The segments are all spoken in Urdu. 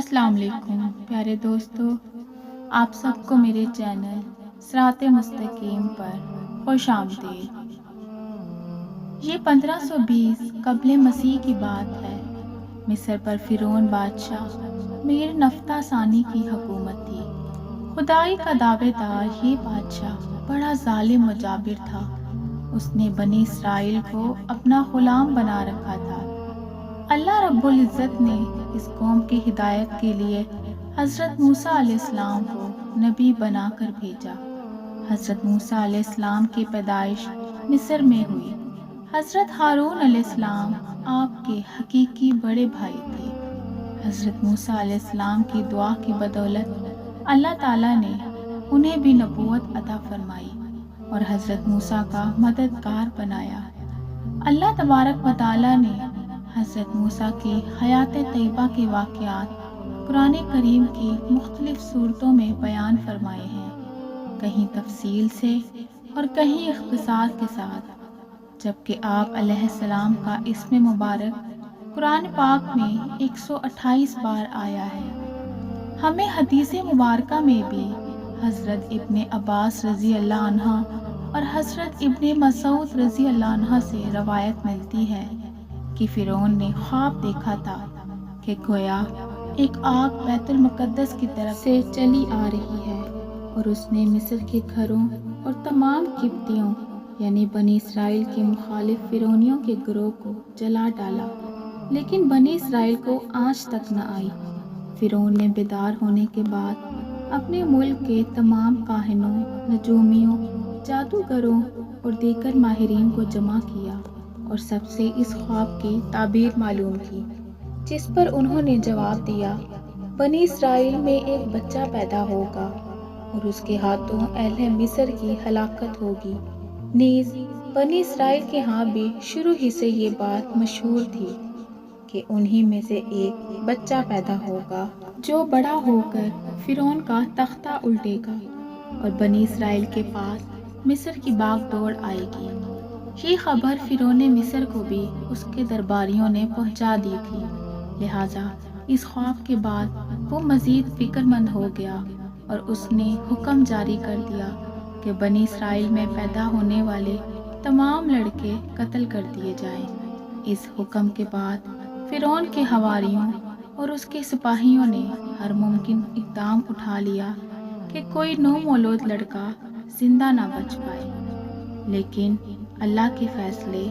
السلام علیکم پیارے دوستو، آپ سب کو میرے چینل صراط مستقیم پر خوش آمدید۔ یہ 1520 قبل مسیح کی بات ہے۔ مصر پر فرعون بادشاہ میر نفتح ثانی کی حکومت تھی۔ خدائی کا دعوے دار یہ بادشاہ بڑا ظالم و جابر تھا۔ اس نے بنی اسرائیل کو اپنا غلام بنا رکھا تھا۔ اللہ رب العزت نے اس قوم کی ہدایت کے لیے حضرت موسیٰ علیہ السلام کو نبی بنا کر بھیجا۔ حضرت موسیٰ علیہ السلام کی پیدائش مصر میں ہوئی۔ حضرت ہارون علیہ السلام آپ کے حقیقی بڑے بھائی تھے۔ حضرت موسیٰ علیہ السلام کی دعا کی بدولت اللہ تعالیٰ نے انہیں بھی نبوت عطا فرمائی اور حضرت موسیٰ کا مددگار بنایا۔ اللہ تبارک و تعالیٰ نے حضرت موسیٰ کی حیات طیبہ کے واقعات قرآن کریم کی مختلف صورتوں میں بیان فرمائے ہیں، کہیں تفصیل سے اور کہیں اختصار کے ساتھ، جبکہ آپ علیہ السلام کا اسم مبارک قرآن پاک میں 128 بار آیا ہے۔ ہمیں حدیث مبارکہ میں بھی حضرت ابن عباس رضی اللہ عنہ اور حضرت ابن مسعود رضی اللہ عنہ سے روایت ملتی ہے کہ فرعون نے خواب دیکھا تھا کہ گویا ایک آگ بیت المقدس کی طرف سے چلی آ رہی ہے اور اس نے مصر کے گھروں اور تمام قبطیوں یعنی بنی اسرائیل کے مخالف فرعونیوں کے گروہ کو جلا ڈالا، لیکن بنی اسرائیل کو آنچ تک نہ آئی۔ فرعون نے بیدار ہونے کے بعد اپنے ملک کے تمام کاہنوں، نجومیوں، جادوگروں اور دیگر ماہرین کو جمع کیا اور سب سے اس خواب کی تعبیر معلوم کی، جس پر انہوں نے جواب دیا، بنی اسرائیل میں ایک بچہ پیدا ہوگا اور اس کے ہاتھوں اہل مصر کی ہلاکت ہوگی۔ نیز بنی اسرائیل کے ہاں بھی شروع ہی سے یہ بات مشہور تھی کہ انہی میں سے ایک بچہ پیدا ہوگا جو بڑا ہو کر فرعون کا تختہ الٹے گا اور بنی اسرائیل کے پاس مصر کی باغ دوڑ آئے گی۔ یہ خبر فرعون مصر کو بھی اس کے درباریوں نے پہنچا دی تھی، لہٰذا اس خواب کے بعد وہ مزید فکر مند ہو گیا اور اس نے حکم جاری کر دیا کہ بنی اسرائیل میں پیدا ہونے والے تمام لڑکے قتل کر دیے جائیں۔ اس حکم کے بعد فرعون کے حواریوں اور اس کے سپاہیوں نے ہر ممکن اقدام اٹھا لیا کہ کوئی نومولود لڑکا زندہ نہ بچ پائے، لیکن اللہ کے فیصلے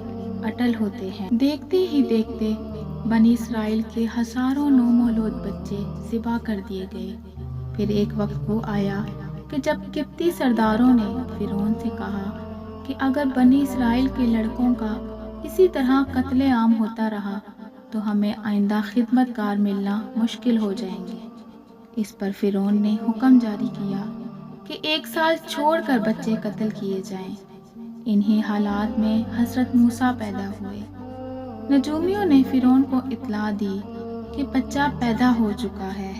اٹل ہوتے ہیں۔ دیکھتے ہی دیکھتے بنی اسرائیل کے ہزاروں نومولود بچے ذبح کر دیے گئے۔ پھر ایک وقت وہ آیا کہ جب قبطی سرداروں نے فرعون سے کہا کہ اگر بنی اسرائیل کے لڑکوں کا اسی طرح قتل عام ہوتا رہا تو ہمیں آئندہ خدمت گار ملنا مشکل ہو جائیں گے۔ اس پر فرعون نے حکم جاری کیا کہ 1 سال چھوڑ کر بچے قتل کیے جائیں۔ انہی حالات میں حضرت موسیٰ پیدا ہوئے۔ نجومیوں نے فرعون کو اطلاع دی کہ بچہ پیدا ہو چکا ہے۔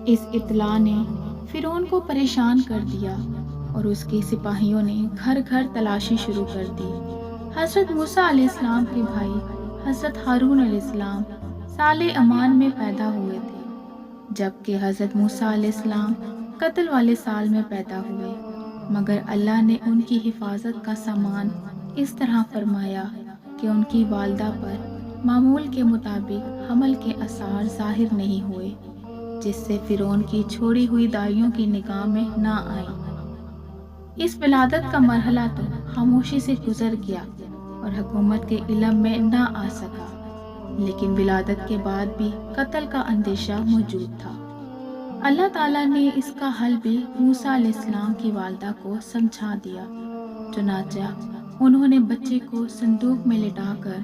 اس اطلاع نے فرعون کو پریشان کر دیا اور اس کے سپاہیوں نے گھر گھر تلاشی شروع کر دی۔ حضرت موسیٰ علیہ السلام کے بھائی حضرت ہارون علیہ السلام سال امان میں پیدا ہوئے تھے، جبکہ حضرت موسیٰ علیہ السلام قتل والے سال میں پیدا ہوئے، مگر اللہ نے ان کی حفاظت کا سامان اس طرح فرمایا کہ ان کی والدہ پر معمول کے مطابق حمل کے آثار ظاہر نہیں ہوئے، جس سے فرعون کی چھوڑی ہوئی دائیوں کی نگاہ میں نہ آئیں۔ اس ولادت کا مرحلہ تو خاموشی سے گزر گیا اور حکومت کے علم میں نہ آ سکا، لیکن ولادت کے بعد بھی قتل کا اندیشہ موجود تھا۔ اللہ تعالیٰ نے اس کا حل بھی موسیٰ علیہ السلام کی والدہ کو سمجھا دیا، چنانچہ انہوں نے بچے کو صندوق میں لٹا کر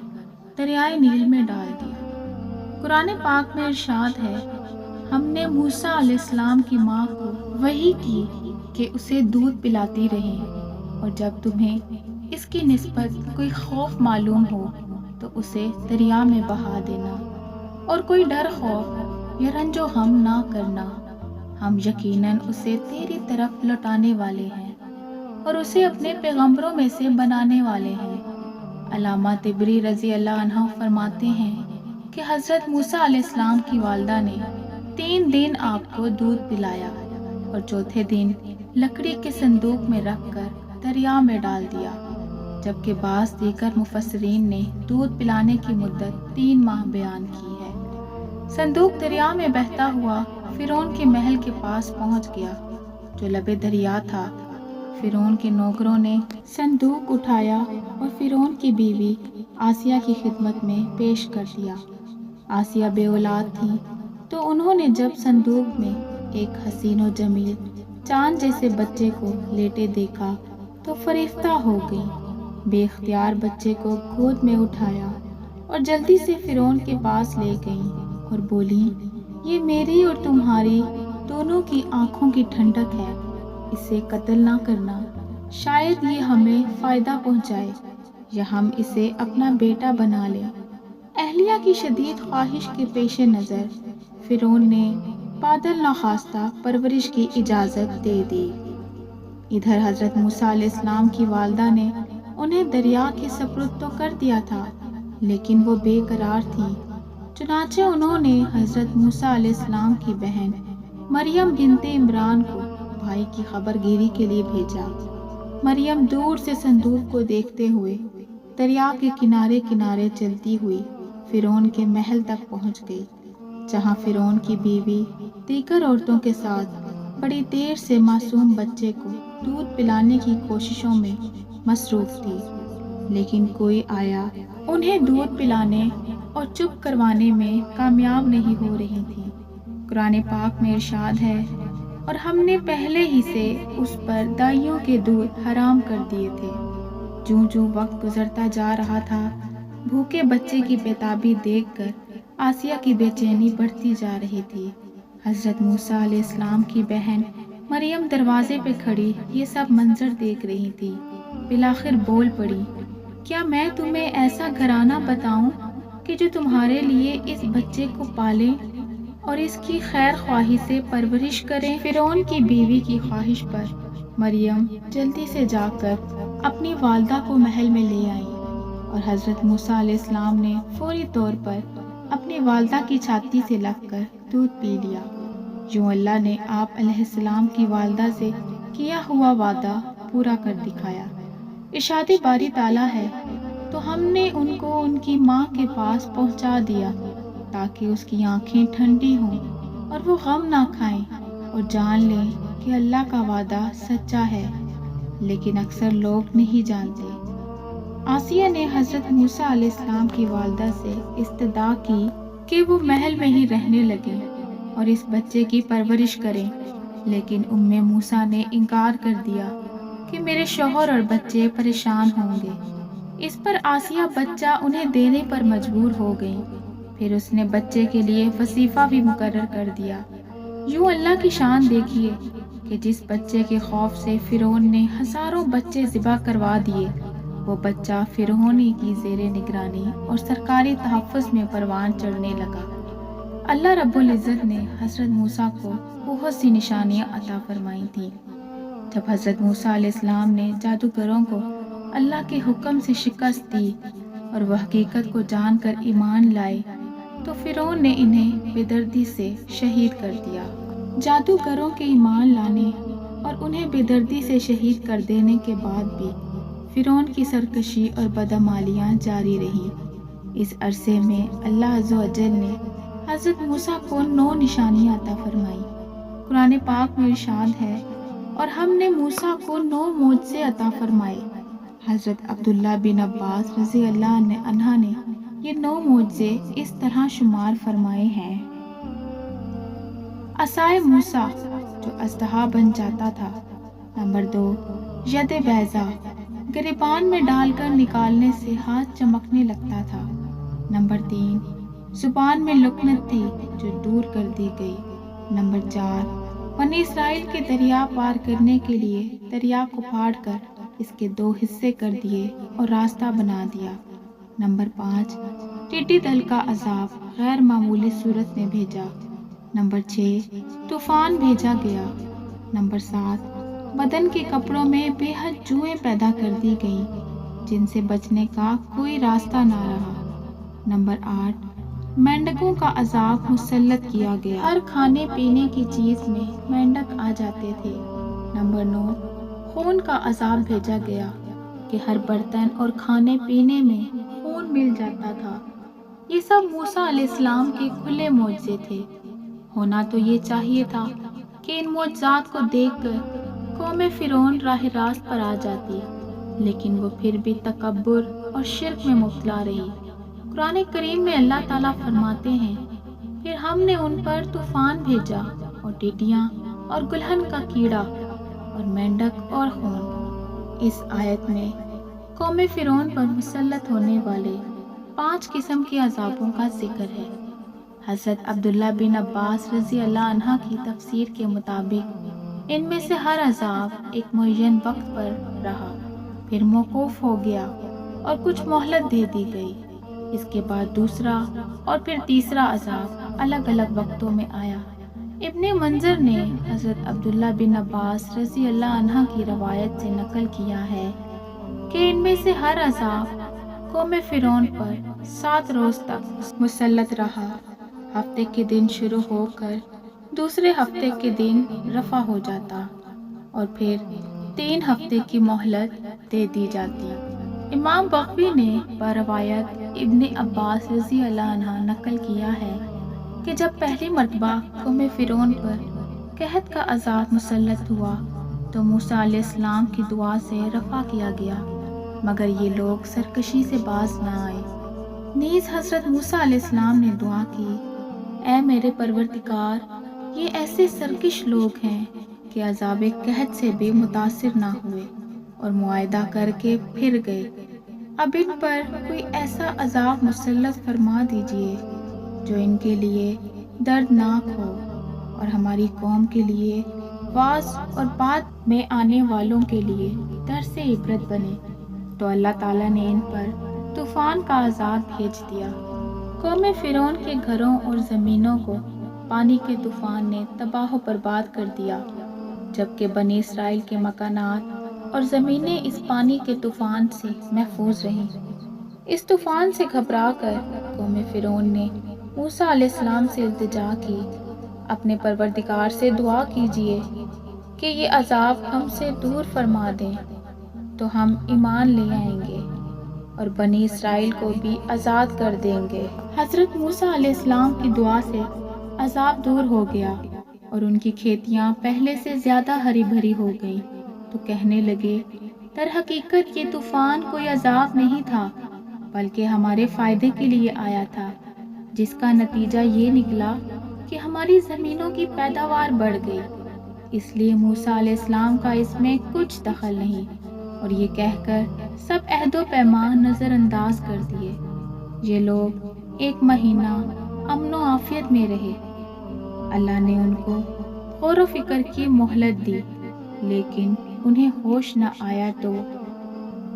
دریائے نیل میں ڈال دیا۔ قرآن پاک میں ارشاد ہے، ہم نے موسیٰ علیہ السلام کی ماں کو وحی کی کہ اسے دودھ پلاتی رہیں، اور جب تمہیں اس کی نسبت کوئی خوف معلوم ہو تو اسے دریا میں بہا دینا، اور کوئی ڈر، خوف یا رنج و غم نہ کرنا، ہم یقیناً اسے تیری طرف لوٹانے والے ہیں اور اسے اپنے پیغمبروں میں سے بنانے والے ہیں۔ علامہ طبری رضی اللہ عنہ فرماتے ہیں کہ حضرت موسیٰ علیہ السلام کی والدہ نے 3 دن آپ کو دودھ پلایا اور چوتھے دن لکڑی کے صندوق میں رکھ کر دریا میں ڈال دیا، جبکہ بعض دیگر مفسرین نے دودھ پلانے کی مدت 3 ماہ بیان کی ہے۔ صندوق دریا میں بہتا ہوا فرعون کے محل کے پاس پہنچ گیا جو لبے دریا تھا۔ فرعون کے نوکروں نے صندوق اٹھایا اور فرعون کی بیوی آسیہ کی خدمت میں پیش کر دیا۔ آسیہ بے اولاد تھی تو انہوں نے جب صندوق میں ایک حسین و جمیل چاند جیسے بچے کو لیٹے دیکھا تو فریفتہ ہو گئی۔ بے اختیار بچے کو گود میں اٹھایا اور جلدی سے فرعون کے پاس لے گئیں اور بولی، یہ میری اور تمہاری دونوں کی آنکھوں کی ٹھنڈک ہے، اسے قتل نہ کرنا، شاید یہ ہمیں فائدہ پہنچائے یا ہم اسے اپنا بیٹا بنا لیں۔ اہلیہ کی شدید خواہش کے پیش نظر فرعون نے بادل ناخواستہ پرورش کی اجازت دے دی۔ ادھر حضرت موسیٰ علیہ السلام کی والدہ نے انہیں دریا کے سپرد تو کر دیا تھا، لیکن وہ بے قرار تھی۔ چنانچہ انہوں نے حضرت موسیٰ علیہ السلام کی بہن مریم بنت عمران کو بھائی کی خبر گیری کے لیے بھیجا۔ مریم دور سے صندوق کو دیکھتے ہوئے دریا کے کنارے کنارے چلتی ہوئی فرعون کے محل تک پہنچ گئی، جہاں فرعون کی بیوی دیگر عورتوں کے ساتھ بڑی دیر سے معصوم بچے کو دودھ پلانے کی کوششوں میں مصروف تھی، لیکن کوئی آیا انہیں دودھ پلانے اور چپ کروانے میں کامیاب نہیں ہو رہی تھی۔ قرآن پاک میں ارشاد ہے، اور ہم نے پہلے ہی سے اس پر دائیوں کے دودھ حرام کر دیے تھے۔ جوں جوں وقت گزرتا جا رہا تھا، بھوکے بچے کی بے-تابی دیکھ کر آسیہ کی بے چینی بڑھتی جا رہی تھی۔ حضرت موسیٰ علیہ السلام کی بہن مریم دروازے پہ کھڑی یہ سب منظر دیکھ رہی تھی۔ بالآخر بول پڑی، کیا میں تمہیں ایسا گھرانہ بتاؤں کہ جو تمہارے لیے اس بچے کو پالے اور اس کی خیر خواہی سے پرورش کریں؟ فرعون کی بیوی کی خواہش پر مریم جلدی سے جا کر اپنی والدہ کو محل میں لے آئی اور حضرت موسیٰ علیہ السلام نے فوری طور پر اپنی والدہ کی چھاتی سے لگ کر دودھ پی لیا۔ یوں اللہ نے آپ علیہ السلام کی والدہ سے کیا ہوا وعدہ پورا کر دکھایا۔ ارشاد باری تعالیٰ ہے، تو ہم نے ان کو ان کی ماں کے پاس پہنچا دیا تاکہ اس کی آنکھیں ٹھنڈی ہوں اور وہ غم نہ کھائیں اور جان لیں کہ اللہ کا وعدہ سچا ہے، لیکن اکثر لوگ نہیں جانتے۔ آسیہ نے حضرت موسیٰ علیہ السلام کی والدہ سے استدعا کی کہ وہ محل میں ہی رہنے لگیں اور اس بچے کی پرورش کریں، لیکن موسیٰ نے انکار کر دیا کہ میرے شوہر اور بچے پریشان ہوں گے۔ اس پر آسیہ بچہ انہیں دینے پر مجبور ہو گئی۔ پھر اس نے بچے کے لیے وظیفہ بھی مقرر کر دیا۔ یوں اللہ کی شان دیکھیے کہ جس بچے کے خوف سے فرعون نے ہزاروں بچے ذبح کروا دیے، وہ بچہ فرعونی کی زیر نگرانی اور سرکاری تحفظ میں پروان چڑھنے لگا۔ اللہ رب العزت نے حضرت موسیٰ کو بہت سی نشانیاں عطا فرمائی تھیں۔ جب حضرت موسیٰ علیہ السلام نے جادوگروں کو اللہ کے حکم سے شکست دی اور وہ حقیقت کو جان کر ایمان لائے تو فرعون نے انہیں بے دردی سے شہید کر دیا۔ جادوگروں کے ایمان لانے اور انہیں بے دردی سے شہید کر دینے کے بعد بھی فرعون کی سرکشی اور بدعمالیاں جاری رہیں۔ اس عرصے میں اللہ عز و جل نے حضرت موسیٰ کو 9 نشانیاں عطا فرمائی۔ قرآن پاک میں ارشاد ہے، اور ہم نے موسیٰ کو 9 معجزے عطا فرمائے۔ حضرت عبداللہ بن عباس رضی اللہ عنہ نے یہ 9 معجزے اس طرح شمار فرمائے ہیں۔ عصائے موسیٰ جو اژدہا بن جاتا تھا۔ نمبر 2، ید بیضا، گریبان میں ڈال کر نکالنے سے ہاتھ چمکنے لگتا تھا۔ نمبر 3، زبان میں لکنت تھی جو دور کر دی گئی۔ نمبر 4، بنی اسرائیل کے دریا پار کرنے کے لیے دریا کو پھاڑ کر اس کے 2 حصے کر دیے اور راستہ بنا دیا۔ نمبر 5، ٹڈی دل کا عذاب غیر معمولی صورت میں بھیجا۔ نمبر 6، طوفان بھیجا گیا۔ نمبر 7، بدن کے کپڑوں میں بے حد جوئیں پیدا کر دی گئیں جن سے بچنے کا کوئی راستہ نہ رہا۔ نمبر 8، مینڈکوں کا عذاب مسلط کیا گیا۔ ہر کھانے پینے کی چیز میں مینڈک آ جاتے تھے۔ نمبر 9، خون کا عذاب بھیجا گیا کہ ہر برتن اور کھانے پینے میں خون مل جاتا تھا۔ یہ سب موسیٰ علیہ السلام کے کھلے معجزے تھے۔ ہونا تو یہ چاہیے تھا کہ ان معجزات کو دیکھ کر قوم فرعون راہ راست پر آ جاتی، لیکن وہ پھر بھی تکبر اور شرک میں مبتلا رہی۔ قرآن کریم میں اللہ تعالیٰ فرماتے ہیں، پھر ہم نے ان پر طوفان بھیجا اور ٹڈیاں اور گلہن کا کیڑا اور مینڈک اور خون۔ اس آیت میں قوم فرعون پر مسلط ہونے والے 5 قسم کے عذابوں کا ذکر ہے۔ حضرت عبداللہ بن عباس رضی اللہ عنہ کی تفسیر کے مطابق ان میں سے ہر عذاب ایک معین وقت پر رہا، پھر موقوف ہو گیا اور کچھ مہلت دے دی گئی۔ اس کے بعد دوسرا اور پھر تیسرا عذاب الگ الگ وقتوں میں آیا۔ ابن منظر نے حضرت عبداللہ بن عباس رضی اللہ عنہ کی روایت سے نقل کیا ہے کہ ان میں سے ہر عذاب قوم فرعون پر 7 روز تک مسلط رہا۔ ہفتے کے دن شروع ہو کر دوسرے ہفتے کے دن رفع ہو جاتا اور پھر 3 ہفتے کی مہلت دے دی جاتی۔ امام بغوی نے بروایت ابن عباس رضی اللہ عنہ نقل کیا ہے کہ جب پہلی مرتبہ قوم فرعون پر قحط کا عذاب مسلط ہوا تو موسیٰ علیہ السلام کی دعا سے رفع کیا گیا، مگر یہ لوگ سرکشی سے باز نہ آئے۔ نیز حضرت موسیٰ علیہ السلام نے دعا کی، اے میرے پروردگار، یہ ایسے سرکش لوگ ہیں کہ عذاب قحط سے بھی متاثر نہ ہوئے اور معاہدہ کر کے پھر گئے۔ اب ان پر کوئی ایسا عذاب مسلط فرما دیجئے جو ان کے لیے دردناک ہو اور ہماری قوم کے لیے واعظ اور بعد میں آنے والوں کے لیے درس عبرت بنے۔ تو اللہ تعالیٰ نے ان پر طوفان کا عذاب بھیج دیا۔ قوم فرعون کے گھروں اور زمینوں کو پانی کے طوفان نے تباہ و برباد کر دیا، جبکہ بنی اسرائیل کے مکانات اور زمینیں اس پانی کے طوفان سے محفوظ رہیں۔ اس طوفان سے گھبرا کر قوم فرعون نے موسیٰ علیہ السلام سے التجا کی، اپنے پروردگار سے دعا کیجئے کہ یہ عذاب ہم سے دور فرما دیں تو ہم ایمان لے آئیں گے اور بنی اسرائیل کو بھی آزاد کر دیں گے۔ حضرت موسیٰ علیہ السلام کی دعا سے عذاب دور ہو گیا اور ان کی کھیتیاں پہلے سے زیادہ ہری بھری ہو گئی، تو کہنے لگے، در حقیقت یہ طوفان کوئی عذاب نہیں تھا بلکہ ہمارے فائدے کے لیے آیا تھا، جس کا نتیجہ یہ نکلا کہ ہماری زمینوں کی پیداوار بڑھ گئی، اس لیے موسیٰ علیہ السلام کا اس میں کچھ دخل نہیں۔ اور یہ کہہ کر سب عہد و پیمان نظر انداز کر دیے۔ یہ لوگ 1 مہینہ امن و عافیت میں رہے۔ اللہ نے ان کو غور و فکر کی مہلت دی، لیکن انہیں ہوش نہ آیا تو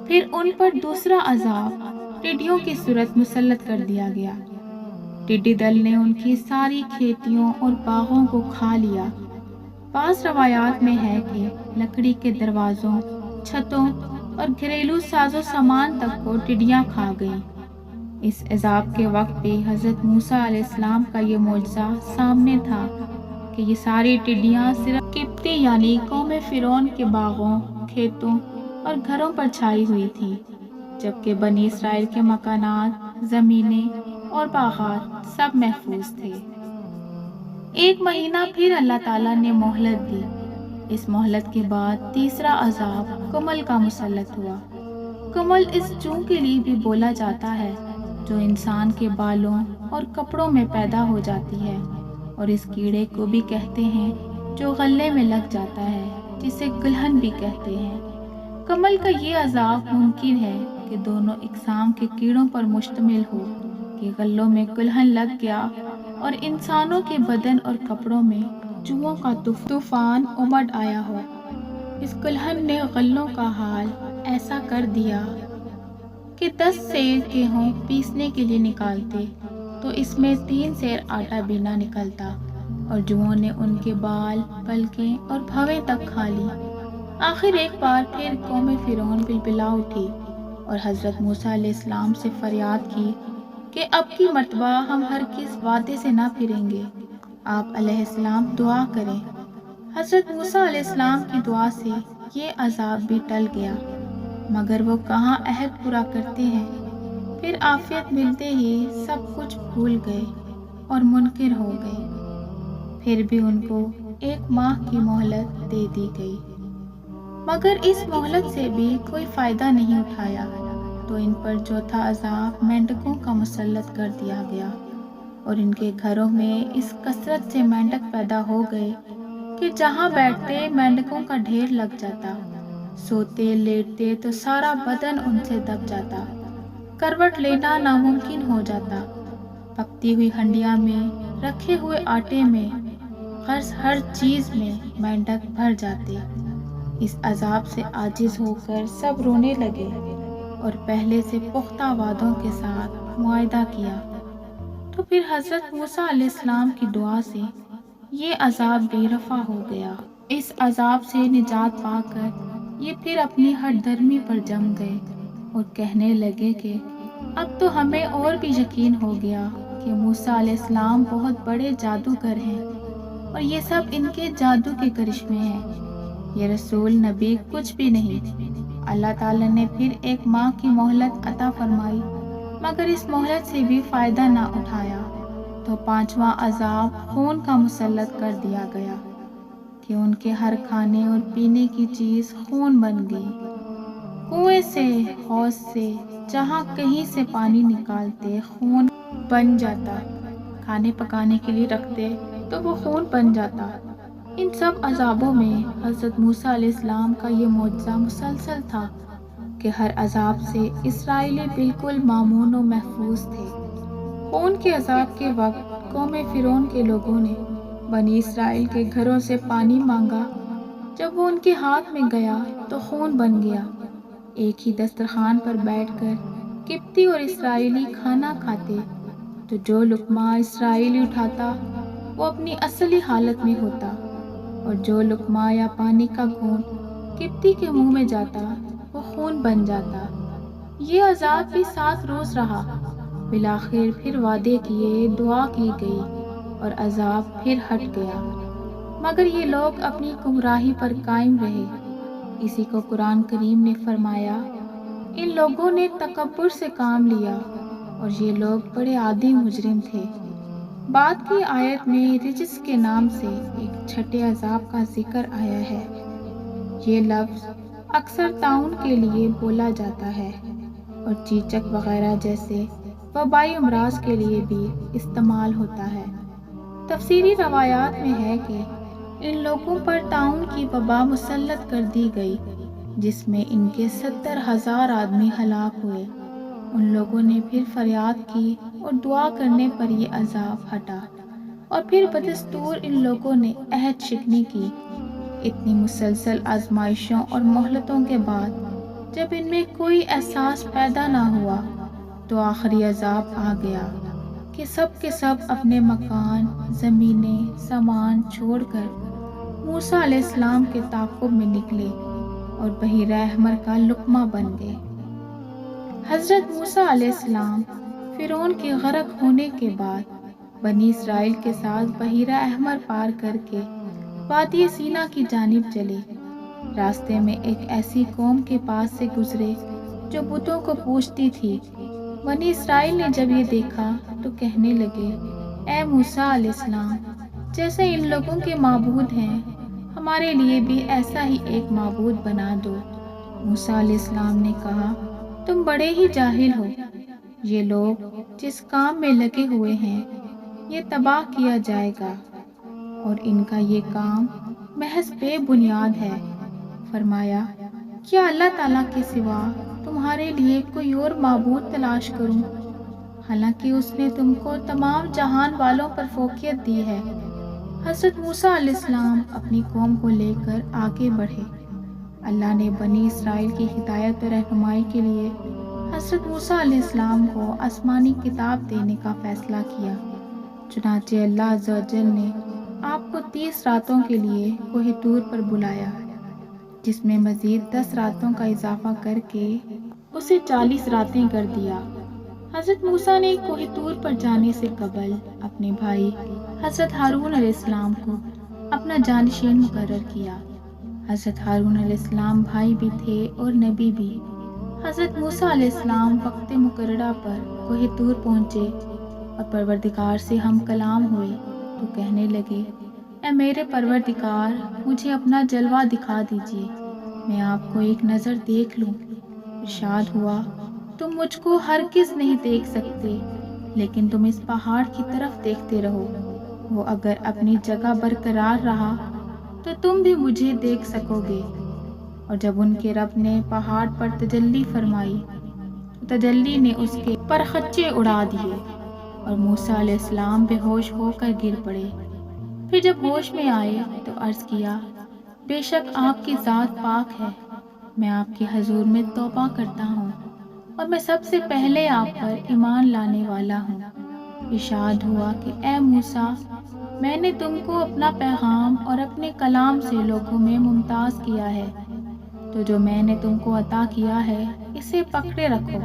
پھر ان پر دوسرا عذاب ٹڈیوں کی صورت مسلط کر دیا گیا۔ ٹڈی دل نے ان کی ساری کھیتیوں اور باغوں کو کھا لیا۔ بعض روایات میں ہے کہ لکڑی کے دروازوں، چھتوں اور گھریلو ساز و سامان تک کو ٹڈیاں کھا گئیں۔ اس عذاب کے وقت بھی حضرت موسیٰ علیہ السلام کا یہ معجزہ سامنے تھا کہ یہ ساری ٹڈیاں صرف قبطی یعنی قوم فرعون کے باغوں، کھیتوں اور گھروں پر چھائی ہوئی تھی، جبکہ بنی اسرائیل کے مکانات، زمینیں اور باغات سب محفوظ تھے۔ 1 مہینہ پھر اللہ تعالیٰ نے مہلت دی۔ اس مہلت کے بعد تیسرا عذاب کمل کا مسلط ہوا۔ کمل اس جوں کے لیے بھی بولا جاتا ہے جو انسان کے بالوں اور کپڑوں میں پیدا ہو جاتی ہے، اور اس کیڑے کو بھی کہتے ہیں جو غلے میں لگ جاتا ہے، جسے گلہن بھی کہتے ہیں۔ کمل کا یہ عذاب ممکن ہے کہ دونوں اقسام کے کیڑوں پر مشتمل ہو کہ غلوں میں گلہن لگ گیا اور انسانوں کے بدن اور کپڑوں میں جوؤں کا طوفان امڑ آیا ہو۔ اس گلہن نے غلوں کا حال ایسا کر دیا کہ 10 سیر گیہوں پیسنے کے لیے نکالتے تو اس میں 3 سیر آٹا بھی نہ نکلتا، اور جوؤں نے ان کے بال، پلکیں اور بھویں تک کھا لی۔ آخر ایک بار پھر قوم فرعون بلبلا اٹھی اور حضرت موسیٰ علیہ السلام سے فریاد کی کہ اب کی مرتبہ ہم ہرگز وعدے سے نہ پھریں گے۔ آپ علیہ السلام دعا کریں۔ حضرت موسیٰ علیہ السلام کی دعا سے یہ عذاب بھی ٹل گیا، مگر وہ کہاں عہد پورا کرتے ہیں۔ پھر عافیت ملتے ہی سب کچھ بھول گئے اور منکر ہو گئے۔ پھر بھی ان کو 1 ماہ کی مہلت دے دی گئی، مگر اس مہلت سے بھی کوئی فائدہ نہیں اٹھایا، تو ان پر چوتھا عذاب مینڈکوں کا مسلط کر دیا گیا، اور ان کے گھروں میں اس کثرت سے مینڈک پیدا ہو گئے کہ جہاں بیٹھتے مینڈکوں کا ڈھیر لگ جاتا، سوتے لیٹتے تو سارا بدن ان سے دب جاتا، کروٹ لینا ناممکن ہو جاتا، پکتی ہوئی ہنڈیاں میں، رکھے ہوئے آٹے میں، غرض ہر چیز میں مینڈک بھر جاتے۔ اس عذاب سے عاجز ہو کر سب رونے لگے اور پہلے سے پختہ وعدوں کے ساتھ معاہدہ کیا۔ تو پھر حضرت موسیٰ علیہ السلام کی دعا سے یہ عذاب بھی رفع ہو گیا۔ اس عذاب سے نجات پا کر یہ پھر اپنی ہٹ درمی پر جم گئے اور کہنے لگے کہ اب تو ہمیں اور بھی یقین ہو گیا کہ موسیٰ علیہ السلام بہت بڑے جادوگر ہیں اور یہ سب ان کے جادو کے کرشمے ہیں۔ یہ رسول نبی کچھ بھی نہیں۔ اللہ تعالیٰ نے پھر 1 ماہ کی مہلت عطا فرمائی، مگر اس مہلت سے بھی فائدہ نہ اٹھایا، تو 5واں عذاب خون کا مسلط کر دیا گیا کہ ان کے ہر کھانے اور پینے کی چیز خون بن گئی۔ کنویں سے، حوض سے، جہاں کہیں سے پانی نکالتے خون بن جاتا، کھانے پکانے کے لیے رکھتے تو وہ خون بن جاتا۔ ان سب عذابوں میں حضرت موسیٰ علیہ السلام کا یہ معجزہ مسلسل تھا کہ ہر عذاب سے اسرائیلی بالکل مامون و محفوظ تھے۔ خون کے عذاب کے وقت قوم فرعون کے لوگوں نے بنی اسرائیل کے گھروں سے پانی مانگا، جب وہ ان کے ہاتھ میں گیا تو خون بن گیا۔ ایک ہی دسترخوان پر بیٹھ کر قبطی اور اسرائیلی کھانا کھاتے، تو جو لقمہ اسرائیلی اٹھاتا وہ اپنی اصلی حالت میں ہوتا، اور جو لقمہ یا پانی کا گھونٹ قبطی کے منہ میں جاتا وہ خون بن جاتا۔ یہ عذاب بھی 7 روز رہا۔ بالآخر پھر وعدے کیے، دعا کی گئی اور عذاب پھر ہٹ گیا، مگر یہ لوگ اپنی گمراہی پر قائم رہے۔ اسی کو قرآن کریم نے فرمایا، ان لوگوں نے تکبر سے کام لیا اور یہ لوگ بڑے عادی مجرم تھے۔ بعد کی آیت میں رجس کے نام سے ایک چھٹے عذاب کا ذکر آیا ہے۔ یہ لفظ اکثر طاعون کے لیے بولا جاتا ہے اور چیچک وغیرہ جیسے وبائی امراض کے لیے بھی استعمال ہوتا ہے۔ تفسیری روایات میں ہے کہ ان لوگوں پر طاعون کی وبا مسلط کر دی گئی، جس میں ان کے 70,000 آدمی ہلاک ہوئے۔ ان لوگوں نے پھر فریاد کی اور دعا کرنے پر یہ عذاب ہٹا، اور پھر بدستور ان لوگوں نے عہد شکنی کی۔ اتنی مسلسل آزمائشوں اور مہلتوں کے بعد جب ان میں کوئی احساس پیدا نہ ہوا، تو آخری عذاب آ گیا کہ سب کے سب اپنے مکان، زمینیں، سامان چھوڑ کر موسیٰ علیہ السلام کے تعاقب میں نکلے اور بحیرہ احمر کا لقمہ بن گئے۔ حضرت موسیٰ علیہ السلام فرعون کے غرق ہونے کے بعد بنی اسرائیل کے ساتھ بحیرہ احمر پار کر کے وادی سینا کی جانب چلے۔ راستے میں ایک ایسی قوم کے پاس سے گزرے جو بتوں کو پوجتی تھی۔ بنی اسرائیل نے جب یہ دیکھا تو کہنے لگے، اے موسیٰ علیہ السلام، جیسے ان لوگوں کے معبود ہیں، ہمارے لیے بھی ایسا ہی ایک معبود بنا دو۔ موسیٰ علیہ السلام نے کہا، تم بڑے ہی جاہل ہو، یہ لوگ جس کام میں لگے ہوئے ہیں یہ تباہ کیا جائے گا، اور ان کا یہ کام محض بے بنیاد ہے۔ فرمایا، کیا اللہ تعالیٰ کے سوا تمہارے لیے کوئی اور معبود تلاش کروں، حالانکہ اس نے تم کو تمام جہان والوں پر فوقیت دی ہے۔ حضرت موسیٰ علیہ السلام اپنی قوم کو لے کر آگے بڑھے۔ اللہ نے بنی اسرائیل کی ہدایت و رہنمائی کے لیے حضرت موسیٰ علیہ السلام کو آسمانی کتاب دینے کا فیصلہ کیا۔ چنانچہ اللہ عز و جل نے آپ کو 30 راتوں کے لیے کوہ طور پر بلایا، جس میں مزید 10 راتوں کا اضافہ کر کے اسے 40 راتیں کر دیا۔ حضرت موسیٰ نے کوہ طور پر جانے سے قبل اپنے بھائی حضرت ہارون علیہ السلام کو اپنا جانشین مقرر کیا۔ حضرت ہارون علیہ السلام بھائی بھی تھے اور نبی بھی۔ حضرت موسیٰ علیہ السلام وقت مقررہ پر کوہ طور پہنچے اور پروردگار سے ہم کلام ہوئے تو کہنے لگے، اے میرے پروردگار، مجھے اپنا جلوہ دکھا دیجیے، میں آپ کو ایک نظر دیکھ لوں۔ ارشاد ہوا، تم مجھ کو ہرگز نہیں دیکھ سکتے، لیکن تم اس پہاڑ کی طرف دیکھتے رہو، وہ اگر اپنی جگہ برقرار رہا تو تم بھی مجھے دیکھ سکو گے۔ اور جب ان کے رب نے پہاڑ پر تجلی فرمائی تو تجلی نے اس کے پرخچے اڑا دیے اور موسیٰ علیہ السلام بے ہوش ہو کر گر پڑے۔ پھر جب ہوش میں آئے تو عرض کیا، بے شک آپ کی ذات پاک ہے، میں آپ کے حضور میں توبہ کرتا ہوں اور میں سب سے پہلے آپ پر ایمان لانے والا ہوں۔ ارشاد ہوا کہ اے موسیٰ، میں نے تم کو اپنا پیغام اور اپنے کلام سے لوگوں میں ممتاز کیا ہے، تو جو میں نے تم کو عطا کیا ہے اسے پکڑے رکھو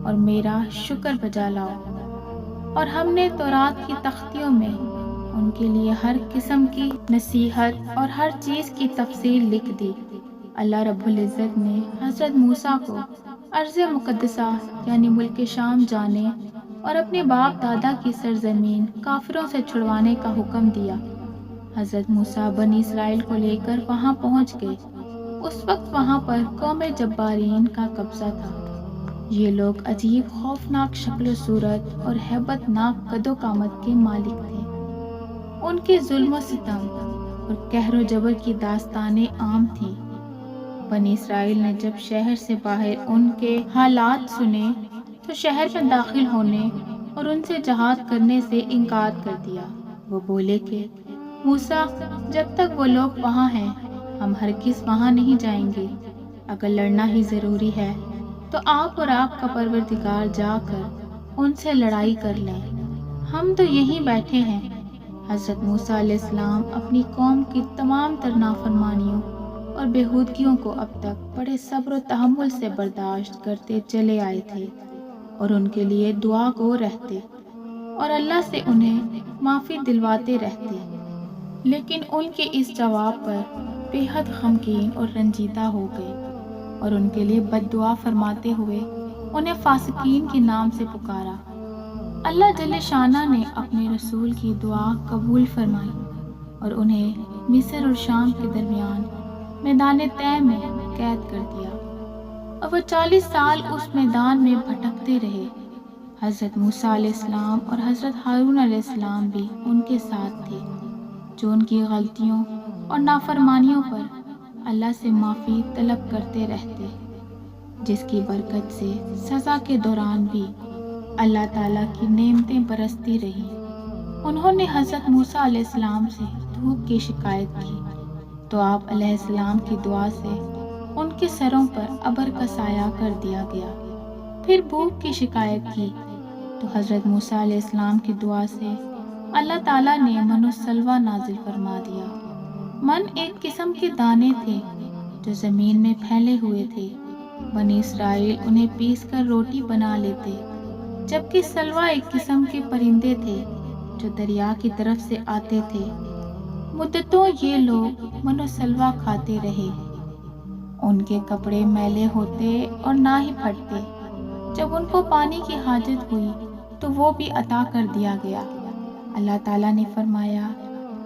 اور میرا شکر بجا لاؤ۔ اور ہم نے تورات کی تختیوں میں ان کے لیے ہر قسم کی نصیحت اور ہر چیز کی تفصیل لکھ دی۔ اللہ رب العزت نے حضرت موسیٰ کو ارض مقدسہ یعنی ملک شام جانے اور اپنے باپ دادا کی سرزمین کافروں سے چھڑوانے کا حکم دیا۔ حضرت موسیٰ بنی اسرائیل کو لے کر وہاں پہنچ گئے۔ اس وقت وہاں پر قوم جبارین کا قبضہ تھا۔ یہ لوگ عجیب خوفناک شکل و صورت اور ہیبت ناک قد و قامت کے مالک تھے۔ ان کے ظلم و ستم اور قہر و جبر کی داستانیں عام تھیں۔ بنی اسرائیل نے جب شہر سے باہر ان کے حالات سنے تو شہر میں داخل ہونے اور ان سے جہاد کرنے سے انکار کر دیا۔ وہ بولے کہ موسیٰ، جب تک وہ لوگ وہاں ہیں ہم ہرگز وہاں نہیں جائیں گے۔ اگر لڑنا ہی ضروری ہے تو آپ اور آپ کا پروردگار جا کر ان سے لڑائی کر لیں، ہم تو یہیں بیٹھے ہیں۔ حضرت موسیٰ علیہ السلام اپنی قوم کی تمام تر نافرمانیوں اور بےہودگیوں کو اب تک بڑے صبر و تحمل سے برداشت کرتے چلے آئے تھے اور ان کے لیے دعا گو رہتے اور اللہ سے انہیں معافی دلواتے رہتے، لیکن ان کے اس جواب پر بے حد غمگین اور رنجیدہ ہو گئے اور ان کے لیے بد دعا فرماتے ہوئے انہیں فاسقین کے نام سے پکارا۔ اللہ جل شانہ نے اپنے رسول کی دعا قبول فرمائی اور انہیں مصر اور شام کے درمیان میدان طے میں قید کر دیا اور وہ 40 سال اس میدان میں بھٹکتے رہے۔ حضرت موسیٰ علیہ السلام اور حضرت ہارون علیہ السلام بھی ان کے ساتھ تھے، جو ان کی غلطیوں اور نافرمانیوں پر اللہ سے معافی طلب کرتے رہتے، جس کی برکت سے سزا کے دوران بھی اللہ تعالیٰ کی نعمتیں برستی رہیں۔ انہوں نے حضرت موسیٰ علیہ السلام سے دھوپ کی شکایت کی تو آپ علیہ السلام کی دعا سے ان کے سروں پر ابر کا سایہ کر دیا گیا۔ پھر بھوک کی شکایت کی تو حضرت موسیٰ علیہ السلام کی دعا سے اللہ تعالیٰ نے من و سلوہ نازل فرما دیا۔ من ایک قسم کے دانے تھے جو زمین میں پھیلے ہوئے تھے۔ بنی اسرائیل انہیں پیس کر روٹی بنا لیتے، جبکہ سلوہ ایک قسم کے پرندے تھے جو دریا کی طرف سے آتے تھے۔ مدتوں یہ لوگ من و سلوہ کھاتے رہے، ان کے کپڑے میلے ہوتے اور نہ ہی پھٹتے۔ جب ان کو پانی کی حاجت ہوئی تو وہ بھی عطا کر دیا گیا۔ اللہ تعالیٰ نے فرمایا،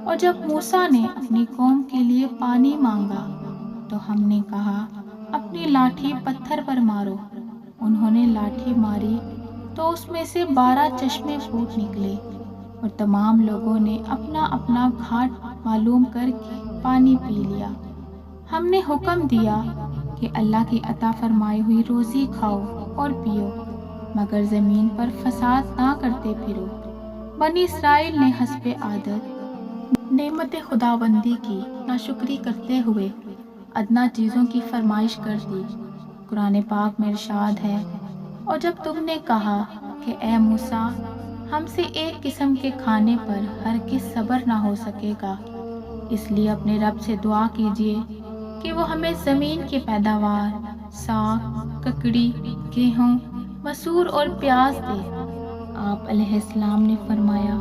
اور جب موسیٰ نے اپنی قوم کے لیے پانی مانگا تو ہم نے کہا اپنی لاٹھی پتھر پر مارو۔ انہوں نے لاٹھی ماری تو اس میں سے 12 چشمے پھوٹ نکلے اور تمام لوگوں نے اپنا اپنا گھاٹ معلوم کر کے پانی پی لیا۔ ہم نے حکم دیا کہ اللہ کی عطا فرمائی ہوئی روزی کھاؤ اور پیو، مگر زمین پر فساد نہ کرتے پھرو۔ بنی اسرائیل نے حسب عادت نعمت خداوندی کی ناشکری کرتے ہوئے ادنا چیزوں کی فرمائش کر دی۔ قرآن پاک میں ارشاد ہے، اور جب تم نے کہا کہ اے موسیٰ، ہم سے ایک قسم کے کھانے پر ہرگز صبر نہ ہو سکے گا، اس لیے اپنے رب سے دعا کیجیے کہ وہ ہمیں زمین کی پیداوار، ساگ، ککڑی، گیہوں مسور اور پیاز دے۔ آپ علیہ السلام نے فرمایا،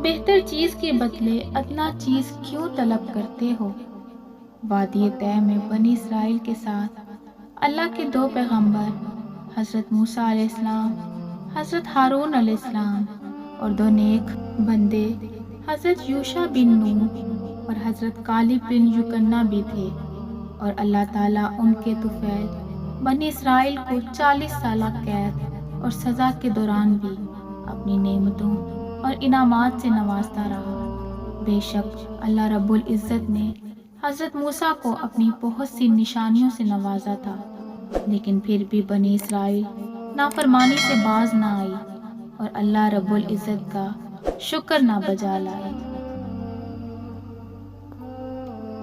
بہتر چیز کے بدلے ادنا چیز کیوں طلب کرتے ہو؟ وادی طے میں بنی اسرائیل کے ساتھ اللہ کے دو پیغمبر حضرت موسیٰ علیہ السلام، حضرت ہارون علیہ السلام اور دو نیک بندے حضرت یوشع بن نون اور حضرت کالب بن یکنہ بھی تھے، اور اللہ تعالیٰ ان کے طفیل بنی اسرائیل کو 40 سالہ قید اور سزا کے دوران بھی اپنی نعمتوں اور انعامات سے نوازتا رہا۔ بے شک اللہ رب العزت نے حضرت موسیٰ کو اپنی بہت سی نشانیوں سے نوازا تھا، لیکن پھر بھی بنی اسرائیل نافرمانی سے باز نہ آئی اور اللہ رب العزت کا شکر نہ بجا لائی۔